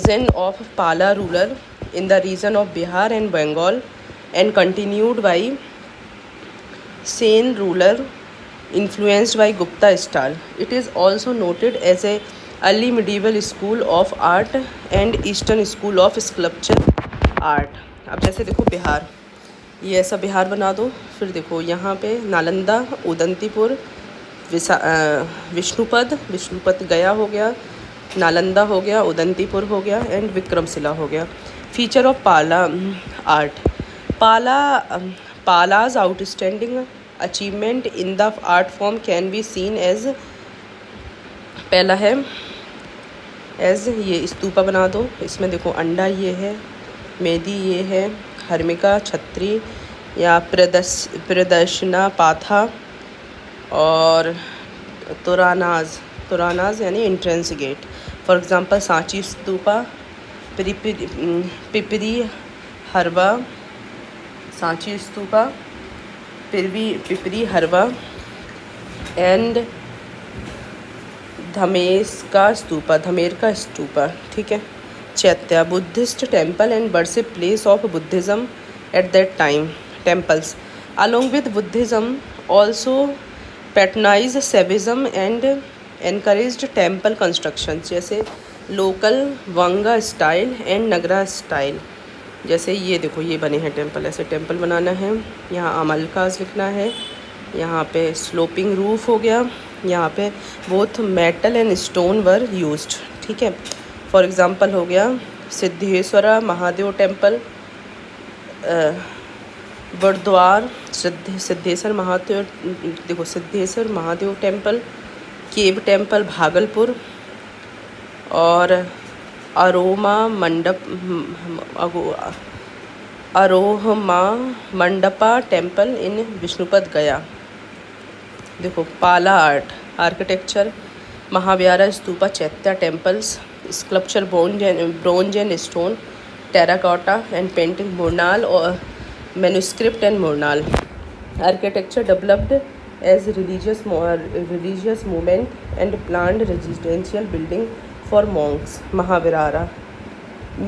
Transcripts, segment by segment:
Reign of Pala ruler in the region of Bihar and Bengal and continued by Sen ruler influenced by Gupta style. It is also noted as a early medieval school of art and eastern school of sculpture art. अब जैसे देखो बिहार, ये ऐसा बिहार बना दो, फिर देखो यहाँ पे नालंदा, उदंतीपुर, विष्णुपद गया हो गया, नालंदा हो गया, उदंतीपुर हो गया एंड विक्रमशिला हो गया. Feature of Pala art. Pala Palas outstanding achievement in the art form can be seen as, पहला है एज ये स्तूपा बना दो, इसमें देखो अंडा ये है, मेदी ये है, हर्मिका छत्री या प्रदर्शना पाथा और तुरानाज यानी entrance gate. For example Sanchi stupa, Piprahwa, Sanchi stupa, Pipri हरवा एंड धमेर का स्तूपा. ठीक है. Chaitya Buddhist temple and worship place of Buddhism at that time. Temples along with Buddhism also patronized Saivism and encouraged temple construction, जैसे local Vanga style and Nagara style. जैसे ये देखो ये बने हैं टेम्पल, ऐसे टेम्पल बनाना है. यहाँ अमलकाज लिखना है, यहाँ पे स्लोपिंग रूफ हो गया, यहाँ पे both metal and stone were used. ठीक है. फॉर एग्ज़ाम्पल हो गया सिद्धेश्वरा महादेव टेम्पल, बरद्वार सिद्धेश्वर महादेव, देखो Siddheshwar Mahadev temple, cave temple Bhagalpur और अरोहमा मंडपा टेम्पल इन विष्णुपद गया. देखो Pala art architecture, Mahavihara stupa, chaitya temples, sculpture bronze and stone, terracotta and painting, mural और manuscript and Murnal. Architecture developed as religious movement and planned residential building for monks. Mahavirara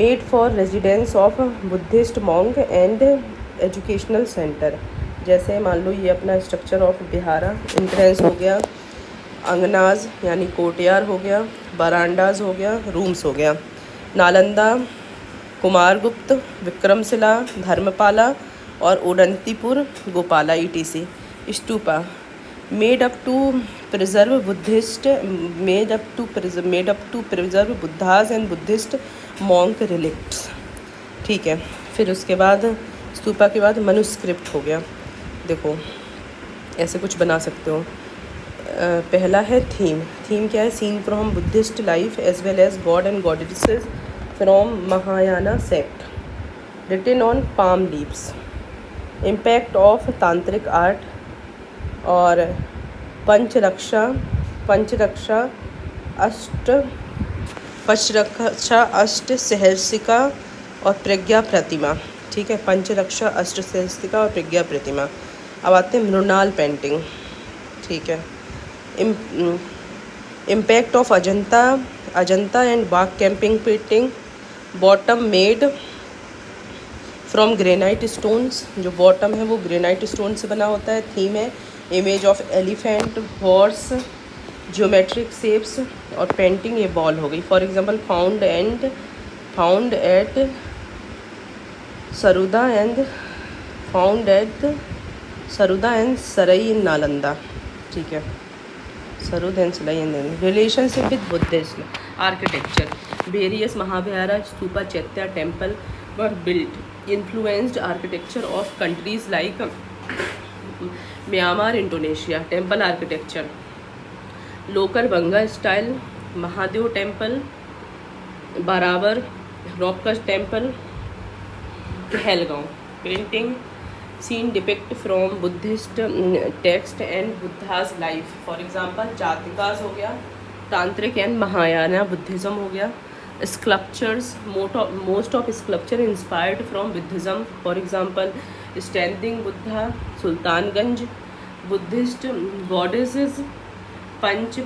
made for residence of Buddhist monk and educational center. जैसे मान लो ये अपना structure of बिहारा. Entrance हो गया, अंगनाज यानी courtyard हो गया, बरांडाज हो गया, रूम्स हो गया. नालंदा कुमारगुप्त, विक्रमशिला, धर्मपाला और Odantapuri Gopala ETC. Stupa made up to preserve Buddhas and Buddhist monk relics. ठीक है. फिर उसके बाद स्तूपा के बाद मनुस्क्रिप्ट हो गया. देखो ऐसे कुछ बना सकते हो. पहला है थीम क्या है? Scene from Buddhist life as well as god and goddesses from Mahayana sect, written on palm leaves. Impact of Tantric art और पंचरक्षा अष्ट सहस्रिका और प्रज्ञा प्रतिमा. ठीक है. पंचरक्षा अष्ट सहस्रिका और प्रज्ञा प्रतिमा. अब आते हैं मृणाल पेंटिंग. ठीक है. Impact of Ajanta and Bagh camping painting. Bottom made from granite stones, जो बॉटम है वो ग्रेनाइट स्टोन से बना होता है. थीम है image of elephant, horse, geometric shapes और पेंटिंग ये बॉल हो गई. For example found at Saruda and Sarai in Nalanda. ठीक है. Sarud and Sarai in Nalanda. Relationship with Buddhism architecture. Various Mahavihara, stupa, chaitya temple were built. Influenced architecture of countries like Myanmar, Indonesia. Temple architecture. Lokar Banga style, Mahadev temple, Barabar, Rockcut temple, Pahalgaon. Painting scene depict from Buddhist text and Buddha's life. For example, Jatikas हो गया, Tantric and Mahayana Buddhism हो गया. Sculptures, most of sculpture inspired from Buddhism. For example, standing Buddha, Sultanganj, Buddhist goddesses, पंच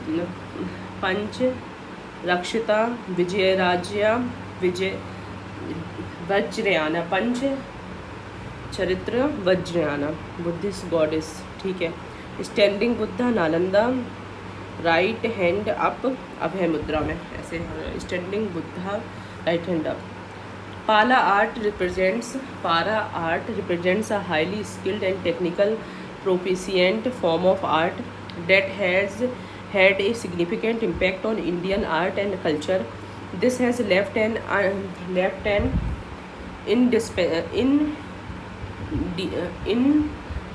रक्षिता, विजयराज्या, विजय वज्रयाना, पंच चरित्र Vajrayana, Buddhist goddess, ठीक है। Standing Buddha Nalanda, right hand up, Abhaya mudra में ऐसे, standing Buddha right hand up. Para art represents a highly skilled and technical proficient form of art that has had a significant impact on Indian art and culture. This has left an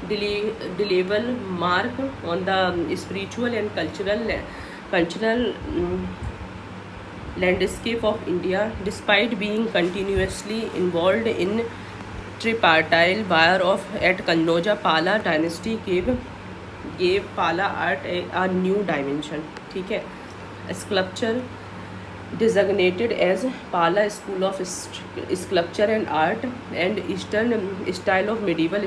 indelible mark on the spiritual and cultural landscape of India. Despite being continuously involved in tripartite war of at Kannauja, Pala dynasty gave Pala art a new dimension, ठीक है। Sculpture designated as Pala School of Sculpture and Art and Eastern style of medieval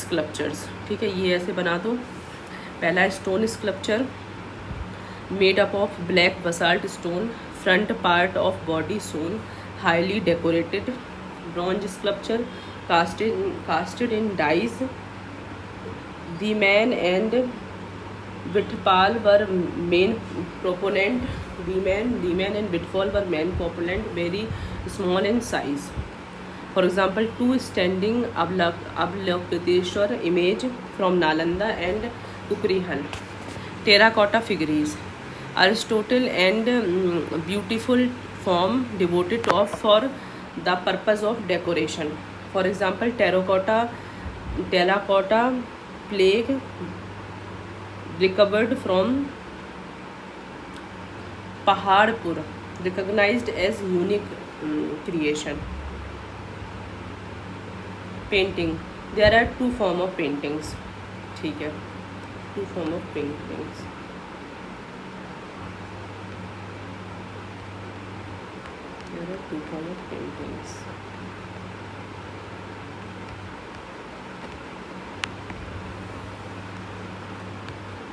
sculptures, ठीक है। ये ऐसे बना दो। पहला stone sculpture made up of black basalt stone, front part of body sewn, highly decorated. Bronze sculpture casted in dies. The man and Vitpal were main proponent. The man and Vitpal were main proponent, very small in size. For example, two standing Avalokiteshwar image from Nalanda and Kukrihal. Terracotta figures. Aristotle and beautiful form devoted for the purpose of decoration. For example, terracotta plaque recovered from Paharpur, recognized as unique creation. Painting. There are two form of paintings, ठीक है, two form of paintings. There are two form of paintings.